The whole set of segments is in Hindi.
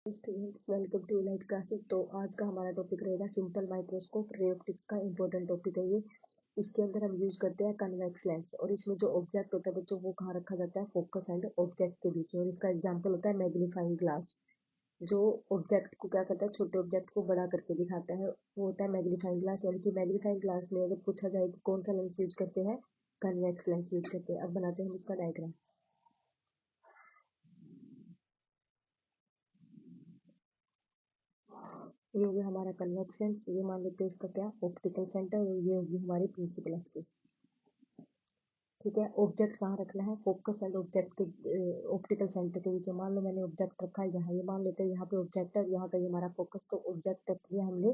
Students welcome to light classes. तो आज का हमारा टॉपिक रहेगा सिंपल माइक्रोस्कोप रे ऑप्टिक्स का इंपॉर्टेंट टॉपिक है ये। इसके अंदर हम यूज करते हैं कन्वेक्स लेंस और इसमें जो ऑब्जेक्ट होता है बच्चों वो कहाँ रखा जाता है, फोकस एंड ऑब्जेक्ट के बीच में। और इसका एग्जांपल होता है मैग्नीफाइंग ग्लास, जो ऑब्जेक्ट को क्या करता है, छोटे ऑब्जेक्ट को बड़ा करके दिखाता है, वो होता है मैग्नीफाइंग ग्लास। यानी कि मैग्नीफाइंग ग्लास में अगर पूछा जाए कि कौन सा लेंस यूज करते हैं, कन्वेक्स लेंस यूज करते हैं। अब बनाते हैं हम इसका डायग्राम। ये हो गया हमारा कन्वेक्स लेंस, ये मान लेते हैं इसका क्या, ऑप्टिकल सेंटर, और ये होगी हमारी प्रिंसिपल एक्सिस। ठीक है, ऑब्जेक्ट कहाँ रखना है, फोकस एंड ऑब्जेक्ट के ऑप्टिकल सेंटर के बीच में। मान लो मैंने ऑब्जेक्ट रखा है यहाँ, ये मान लेते हैं यहाँ पे ऑब्जेक्ट है, यहाँ पे हमारा फोकस, तो ऑब्जेक्ट रख लिया हमने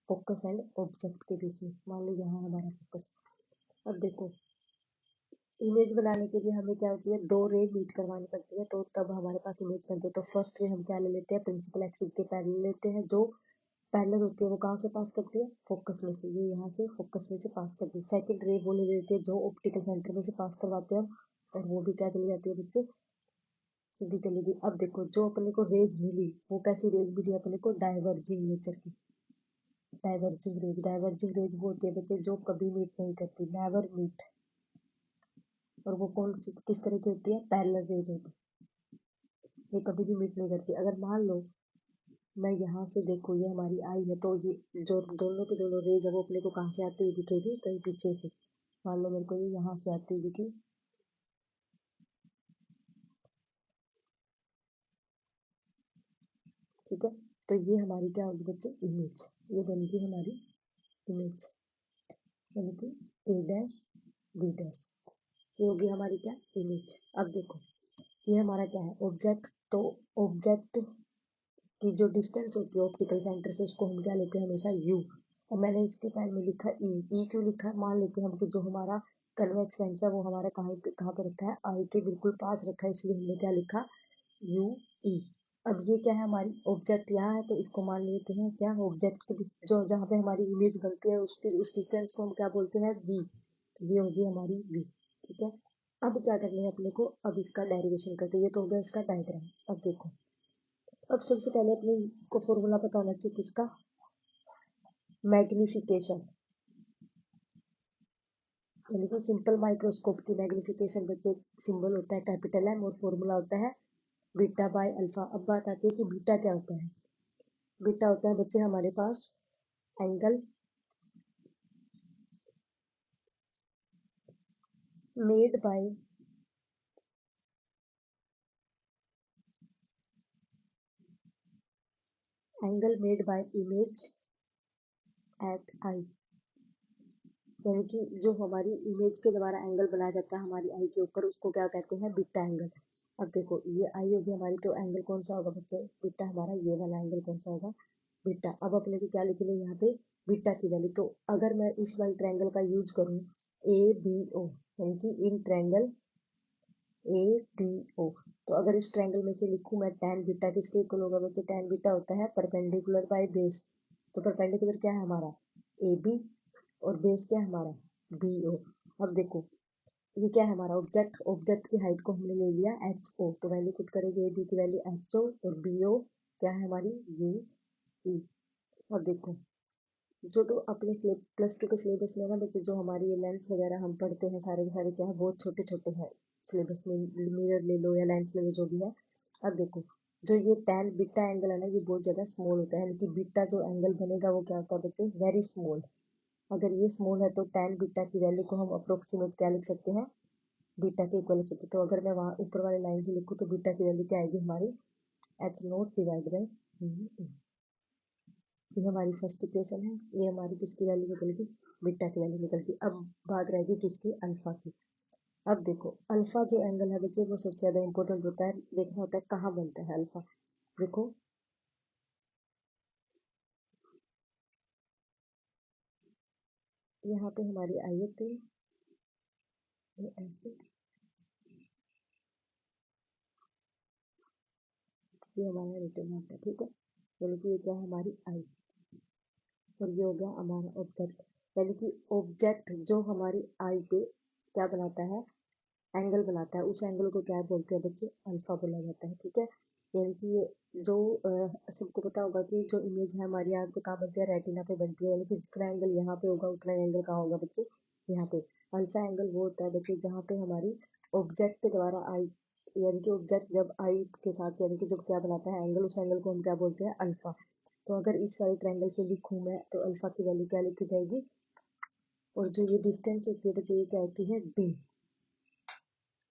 फोकस एंड ऑब्जेक्ट के बीच में। मान लो यहाँ हमारा फोकस। अब देखो, इमेज बनाने के लिए हमें क्या होती है, दो रे मीट करवानी पड़ती है, तो तब हमारे पास इमेज बनती है। तो फर्स्ट रे हम क्या ले लेते हैं, प्रिंसिपल एक्सिस के पैरेलल लेते हैं। जो पैरेलल होती है वो कहाँ से पास करती है, फोकस में से। ये यहाँ से फोकस में से पास करती है। सेकंड रे वो ले लेते हैं जो ऑप्टिकल सेंटर में से पास करवाते हैं, और वो भी क्या चली जाती है बच्चे, सीधी चली गई। अब देखो, जो अपने को रेज मिली वो कैसी रेज मिली अपने को, डाइवर्जिंग नेचर की। डाइवर्जिंग रेज वो होती है बच्चे जो कभी मीट नहीं करती, नेवर मीट। और वो कौन सी किस तरह की होती है, पैरेलल रेज होती है, ये कभी भी मीट नहीं करती। अगर मान लो मैं यहाँ से, देखो ये हमारी आई है, तो ये जो दोनों के दोनों रेज है वो अपने को कहाँ से आती हुई दिखेगी, कहीं पीछे से। मान लो मेरे को ये यहाँ से आती हुई दिखी, ठीक है। तो ये हमारी क्या होगी बच्चे, इमेज। ये बनेगी हमारी इमेज, यानी कि ए डैश बी डैश। ये होगी हमारी क्या, इमेज। अब देखो, ये हमारा क्या है, ऑब्जेक्ट। तो ऑब्जेक्ट की जो डिस्टेंस होती है ऑप्टिकल सेंटर से, उसको हम क्या लेते हैं हमेशा, यू। और मैंने इसके पैर में लिखा ई। ई क्यों लिखा है, मान लेते हैं हम कि जो हमारा कन्वेक्स लेंस है वो हमारा कहाँ पे रखा है, आई के बिल्कुल पास रखा है, इसलिए हमने क्या लिखा, यू ई। अब ये क्या है, हमारी ऑब्जेक्ट यहाँ है, तो इसको मान लेते हैं क्या, ऑब्जेक्ट की जो जहाँ पे हमारी इमेज बनती है उसकी उस डिस्टेंस को हम क्या बोलते हैं, वी। तो ये होगी हमारी वी। ठीक है, अब क्या करना है अपने को, अब इसका डेरिवेशन करते हैं। ये तो हो गया इसका डायग्राम। अब देखो, अब सबसे पहले अपने को फॉर्मूला पता होना चाहिए किसका, मैग्निफिकेशन। यानी कि सिंपल माइक्रोस्कोप की मैग्निफिकेशन बच्चे, सिंबल होता है कैपिटल एम और फॉर्मूला होता है बीटा बाय अल्फा। अब बात आती है कि बीटा क्या होता है। बीटा होता है बच्चे हमारे पास angle made by image at eye. यानी कि जो हमारी इमेज के द्वारा एंगल बनाया जाता है हमारी आई के ऊपर, उसको क्या कहते हैं, बीटा एंगल। अब देखो, ये आई होगी हमारी, तो एंगल कौन सा होगा बच्चे, बीटा। हमारा ये वाला एंगल कौन सा होगा, बीटा। अब अपने को क्या लिखेंगे यहाँ पे, बीटा की वैल्यू। तो अगर मैं इस वाले ट्रायंगल का यूज करूँ, ए बी ओ, यानी कि in triangle A B O, तो अगर इस ट्रायंगल में से लिखूं मैं tan बीटा, किसके इक्वल होगा बच्चे, tan बीटा होता है परपेंडिकुलर बाय बेस। तो परपेंडिकुलर क्या है हमारा, ए बी, और बेस क्या है हमारा, बी ओ। अब देखो, ये क्या है हमारा ऑब्जेक्ट, ऑब्जेक्ट की हाइट को हमने ले लिया एच ओ, तो वैल्यू पुट करेंगे ए बी की वैल्यू एच ओ, और बी ओ क्या है हमारी, यू ई। और देखो, जो तो अपने प्लस टू के सिलेबस में ना बच्चे, जो हमारी ये लेंस वगैरह हम पढ़ते हैं सारे के सारे क्या है, बहुत छोटे छोटे हैं सिलेबस में। मिरर ले लो या लेंस ले लो, जो भी है। अब देखो, जो ये टैन बीटा एंगल है ना, ये बहुत ज्यादा स्मॉल होता है, यानी कि बीटा जो एंगल बनेगा वो क्या होता है बच्चे, वेरी स्मॉल। अगर ये स्मॉल है तो टैन बीटा की वैल्यू को हम अप्रोक्सीमेट क्या लिख सकते हैं, बीटा के इक्वल लिख सकते हैं। तो अगर मैं वहाँ ऊपर वाले लाइन से लिखूँ तो बीटा की वैल्यू क्या आएगी हमारी, एच नोट डिवाइड बाई, ये हमारी फर्स्ट इक्वेशन है। ये हमारी किसकी वैल्यू निकलेगी, बीटा की वैल्यू निकलती। अब बात रहेगी किसकी, अल्फा की। अब देखो, अल्फा जो एंगल है बच्चे वो सबसे ज्यादा इंपॉर्टेंट होता है, देखना होता है कहाँ बनता है अल्फा। देखो, यहाँ पे हमारी आई होती है, ये ऐसे, ये हमारा रिटर्न होता है, ठीक है। यानी कि ये क्या है हमारी आई, और ये हो गया हमारा ऑब्जेक्ट। यानी कि ऑब्जेक्ट जो हमारी आई पे क्या बनाता है, एंगल बनाता है, उस एंगल को क्या बोलते हैं बच्चे, अल्फा बोला जाता है। ठीक है, यानी कि ये जो सबको पता होगा कि जो इमेज है हमारी आंख पे कहाँ बनती है, रेटिना पे बनती है, यानी कि जितना एंगल यहाँ पे होगा उतना एंगल कहाँ होगा बच्चे, यहाँ पे। अल्फा एंगल वो होता है बच्चे जहाँ पे हमारी ऑब्जेक्ट के द्वारा आई, यानी कि ऑब्जेक्ट जब आई के साथ यानी कि जब क्या बनाता है एंगल, उस एंगल को हम क्या बोलते हैं, अल्फा। तो अगर इस वाले ट्रायंगल से लिखूं मैं तो अल्फा की वैल्यू क्या लिखी जाएगी, और जो ये डिस्टेंस होती है बच्चे ये क्या होती है, डी।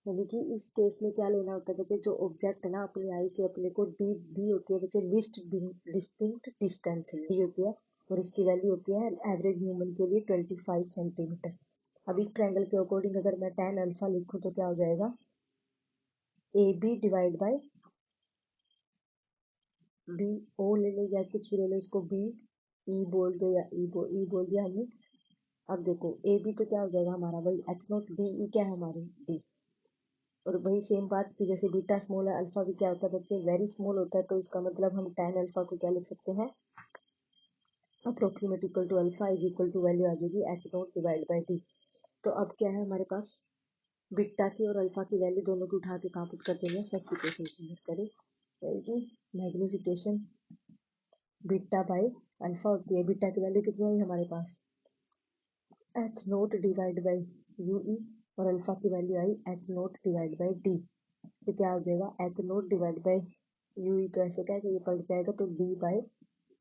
यानी कि इस केस में क्या लेना होता है बच्चे, जो ऑब्जेक्ट है ना अपनी आई से अपने को डी, डी होती है बच्चे लिस्ट डिस्टिंक्ट डिस्टेंस, डी होती है, और इसकी वैल्यू होती है एवरेज ह्यूमन के लिए 25 सेंटीमीटर। अब इस ट्रायंगल के अकॉर्डिंग अगर मैं tan अल्फा लिखूं तो क्या हो जाएगा, A B divide by B, ओ ले लो या कुछ भी ले लो, इसको बी ई बोल दो या ई बोल दिया हमने। अब देखो ए बी तो क्या हो जाएगा हमारा, वही एच नॉट बी ई क्या है हमारी डी। और वही सेम बात की जैसे बीटा स्मॉल है, अल्फा भी क्या होता है बच्चे, वेरी स्मॉल होता है, तो इसका मतलब हम tan अल्फा को क्या लिख सकते हैं, approximate equal to alpha is equal to value आ जाएगी H naught divide by D. तो अब क्या है हमारे पास, बीटा की और अल्फा की वैल्यू दोनों को उठा के कहाँ पुट कर देंगे, फर्स्ट इक्वेशन से करें, तो मैग्निफिकेशन बीटा बाई अल्फा होती है, बीटा की वैल्यू कितनी आई हमारे पास, H naught divide by U E, और अल्फा की वैल्यू आई H naught divide by D. तो क्या हो जाएगा, H naught divide by U E, तो ऐसे कैसे ये पलट जाएगा, तो डी बाई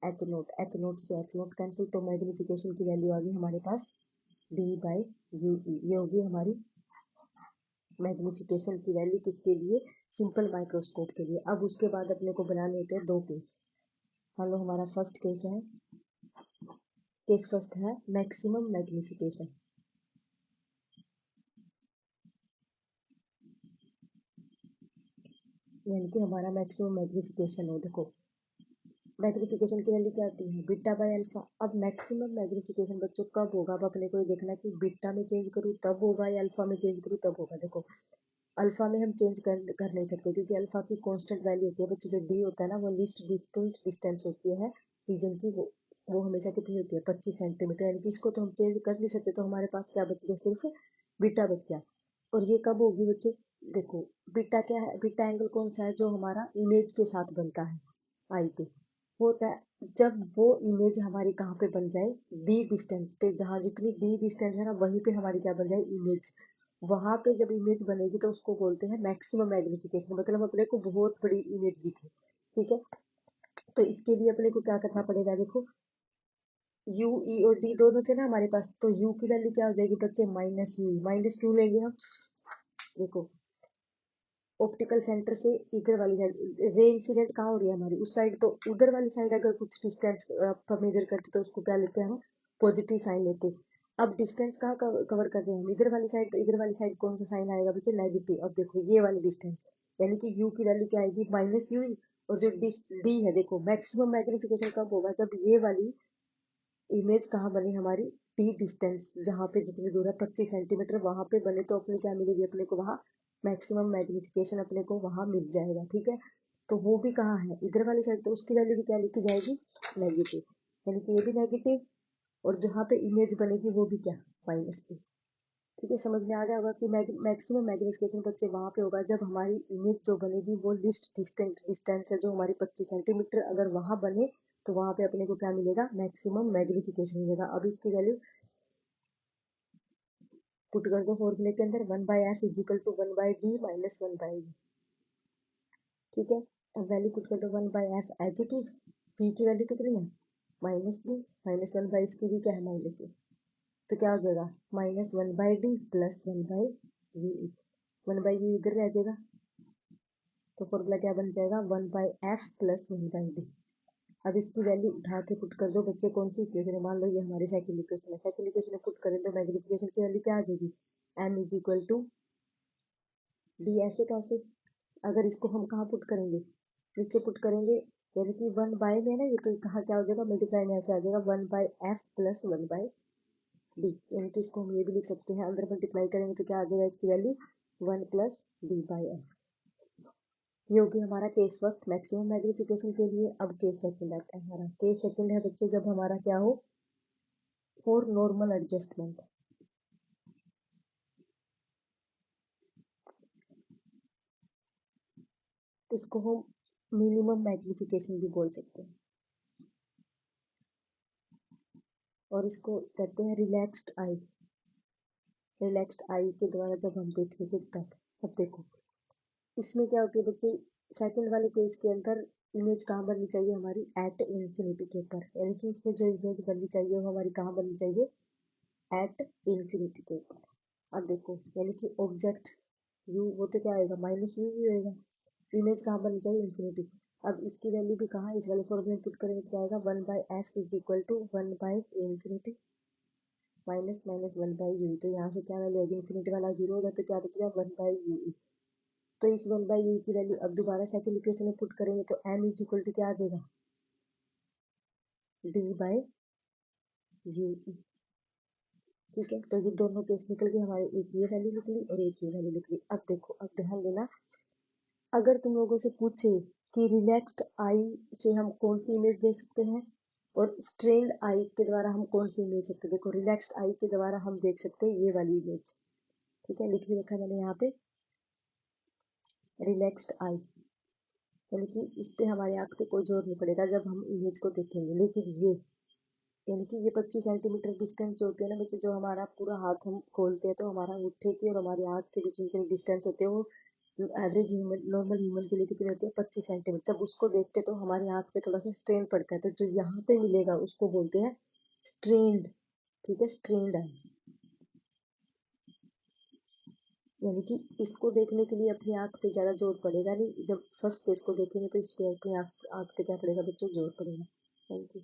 एच नोट से एच नोट कैंसिल, तो मैग्निफिकेशन की वैल्यू आ गई हमारे पास डी बाई यू ई। ये होगी हमारी मैग्निफिकेशन की वैल्यू किसके लिए, सिंपल माइक्रोस्कोप के लिए। अब उसके बाद अपने को बनाने होते हैं दो केस। मान लो हमारा फर्स्ट केस है, केस फर्स्ट है मैक्सिमम मैग्निफिकेशन, यानी कि हमारा मैक्सिमम मैग्निफिकेशन हो, देखो मैग्निफिकेशन की वैल्यू क्या आती है, बीटा बाय अल्फा। अब मैक्सिमम मैग्निफिकेशन बच्चों कब होगा, अब अपने को ये देखना कि बीटा में चेंज करूँ तब होगा या अल्फा में चेंज करूँ तब होगा। देखो अल्फा में हम चेंज कर नहीं सकते क्योंकि अल्फा की कांस्टेंट वैल्यू होती है बच्चे, जो डी होता है ना वो लीस्ट डिस्टिंक्ट डिस्टेंस होती है रीजन की, वो हमेशा कितनी होती है 25 सेंटीमीटर, यानी कि इसको तो हम चेंज कर नहीं सकते, तो हमारे पास क्या बच गया, सिर्फ बीटा बच गया। और ये कब होगी बच्चे, देखो बीटा क्या है, बीटा एंगल कौन सा है, जो हमारा इमेज के साथ बनता है आई पे, वो होता है जब वो इमेज हमारी कहाँ पे बन जाए, डी डिस्टेंस पे, जहाँ जितनी डी डिस्टेंस है ना वहीं पे हमारी क्या बन जाए, इमेज। वहां पे जब इमेज बनेगी तो उसको बोलते हैं मैक्सिमम मैग्निफिकेशन, मतलब अपने को बहुत बड़ी इमेज दिखे। ठीक है, तो इसके लिए अपने को क्या करना पड़ेगा, देखो यू ई और डी दोनों थे ना हमारे पास, तो यू की वैल्यू क्या हो जाएगी बच्चे, माइनस यू, माइनस क्यों लेंगे हम, देखो ऑप्टिकल सेंटर से इधर वाली साइड रे इंसिडेंट कहाँ हो रही है हमारी, उस साइड, तो उधर वाली साइड अगर कुछ डिस्टेंस पर मेजर करते तो उसको क्या लेते हैं हम, पॉजिटिव साइन लेते। अब डिस्टेंस कहाँ कवर कर रहे हैं हम, इधर वाली साइड, तो इधर वाली साइड कौन सा साइन आएगा बच्चे, नेगेटिव। अब देखो ये वाली डिस्टेंस, यानी कि यू की वैल्यू क्या आएगी, माइनस यू, और जो डी है देखो मैक्सिमम मैग्निफिकेशन कब होगा, जब ये वाली इमेज कहाँ बनी हमारी, टी डिस्टेंस, जहाँ पे जितनी दूर है 25 सेंटीमीटर वहां पे बने, तो अपने क्या मिलेगी, अपने को वहां मैक्सिमम मैग्निफिकेशन अपने को वहां मिल जाएगा। ठीक है, तो वो भी कहाँ है, इधर वाली साइड, तो उसकी वैल्यू भी क्या लिखी जाएगी, नेगेटिव, यानी कि ये भी नेगेटिव, और जहाँ पे इमेज बनेगी वो भी क्या, माइनस की। ठीक है, समझ में आ गया होगा कि मैक्सिमम मैग्निफिकेशन बच्चे वहां पे होगा जब हमारी इमेज जो बनेगी वो लिस्ट डिस्टेंट डिस्टेंस है जो हमारी 25 सेंटीमीटर, अगर वहां बने तो वहां पे अपने को क्या मिलेगा, मैक्सिमम मैग्निफिकेशन मिलेगा। अब इसकी वैल्यू पुट कर दो फॉर्मूले के अंदर, 1/f is equal to 1/d minus 1/d। ठीक है, अब वैल्यू पुट कर दो 1/f as it is, p की वैल्यू कितनी है, माइनस डी, माइनस 1 बाई इसकी भी क्या है, माइनस, तो क्या हो जाएगा, minus 1/d plus 1/u, 1/u इधर रह जाएगा, तो फॉर्मूला क्या बन जाएगा, 1/f प्लस 1/d। अब इसकी वैल्यू उठा के पुट कर दो बच्चे, कौन सी इक्वेशन है, मान लो ये हमारी सेकंड इक्वेशन है, सेकंड इक्वेशन में पुट करें तो मैग्निफिकेशन की वैल्यू क्या आ जाएगी, m is equal to D. ऐसे कैसे, अगर इसको हम कहाँ पुट करेंगे, नीचे पुट करेंगे, यानी कि 1 बाय में ना ये, तो कहाँ क्या हो जाएगा, मल्टीप्लाई में ऐसे आ जाएगा 1/f प्लस 1/d, यानी कि इसको हम ये भी लिख सकते हैं, अंदर मल्टीप्लाई करेंगे तो क्या आ जाएगा इसकी वैल्यू 1 प्लस d/f। ये हो गया हमारा केस फर्स्ट मैक्सिमम मैग्निफिकेशन के लिए। अब केस सेकंड आता है हमारा, केस सेकंड है बच्चे जब हमारा क्या हो, फॉर नॉर्मल एडजस्टमेंट, इसको हम मिनिमम मैग्निफिकेशन भी बोल सकते हैं, और इसको कहते हैं रिलैक्स्ड आई। रिलैक्स्ड आई के द्वारा जब हम देखेंगे तब, अब देखो इसमें क्या होती है बच्चे, सेकंड वाले केस के अंदर इमेज कहाँ बननी चाहिए हमारी, एट इंफिनिटी के ऊपर, यानी कि इसमें जो इमेज बननी चाहिए वो हमारी कहाँ बननी चाहिए, एट इंफिनिटी के ऊपर। अब देखो यानी कि ऑब्जेक्ट यू, वो तो क्या आएगा, माइनस यू ही होएगा। इमेज कहाँ बननी चाहिए, इंफिनिटी। अब इसकी वैल्यू भी कहाँ, इस वाले फॉर्मूले में पुट करेंगे तो क्या आएगा, 1/f इज इक्वल टू 1/इंफिनिटी माइनस माइनस 1/u। तो यहाँ से क्या वैल्यू आएगी, इंफिनिटी वाला जीरो होगा तो क्या बच गया, 1/u। तो इस 1/u की वैल्यू अब दोबारा सेकंड इक्वेशन में पुट करेंगे तो m इज इक्वल टू क्या आ जाएगा, d/u। ठीक है, तो ये दोनों केस निकल गए हमारे, एक ये वैल्यू निकली और एक ये वैल्यू निकली। अब देखो, अब ध्यान देना, अगर तुम लोगों से पूछे कि रिलैक्स्ड आई से हम कौन सी इमेज दे सकते हैं और स्ट्रेन्ड आई के द्वारा हम कौन सी इमेज सकते हैं, देखो रिलैक्स्ड आई के द्वारा हम देख सकते हैं ये वाली इमेज। ठीक है, लिख भी रखा मैंने यहाँ पे, रिलैक्स्ड आई, यानी कि इस पे हमारे आंख पे कोई जोर नहीं पड़ेगा जब हम इमेज को देखेंगे। लेकिन ये, यानी कि ये 25 सेंटीमीटर डिस्टेंस जो होती है ना बच्चे, जो हमारा पूरा हाथ हम खोलते हैं तो हमारा अंगूठे की और हमारी आंख के बीच में जो डिस्टेंस होते हैं वो एवरेज ह्यूमन, नॉर्मल ह्यूमन के लिए कितने होते हैं, 25 सेंटीमीटर। जब उसको देखते तो हमारी आंख पे थोड़ा सा स्ट्रेन पड़ता है, तो जो यहाँ पे मिलेगा उसको बोलते हैं स्ट्रेन्ड। ठीक है, स्ट्रेन्ड आई, यानी कि इसको देखने के लिए अपनी आंख पे ज्यादा जोर पड़ेगा नहीं, जब फर्स्ट फेज को देखेंगे तो इस पे अपनी आंख आंख पे क्या पड़ेगा बच्चों, जोर पड़ेगा। Thank you.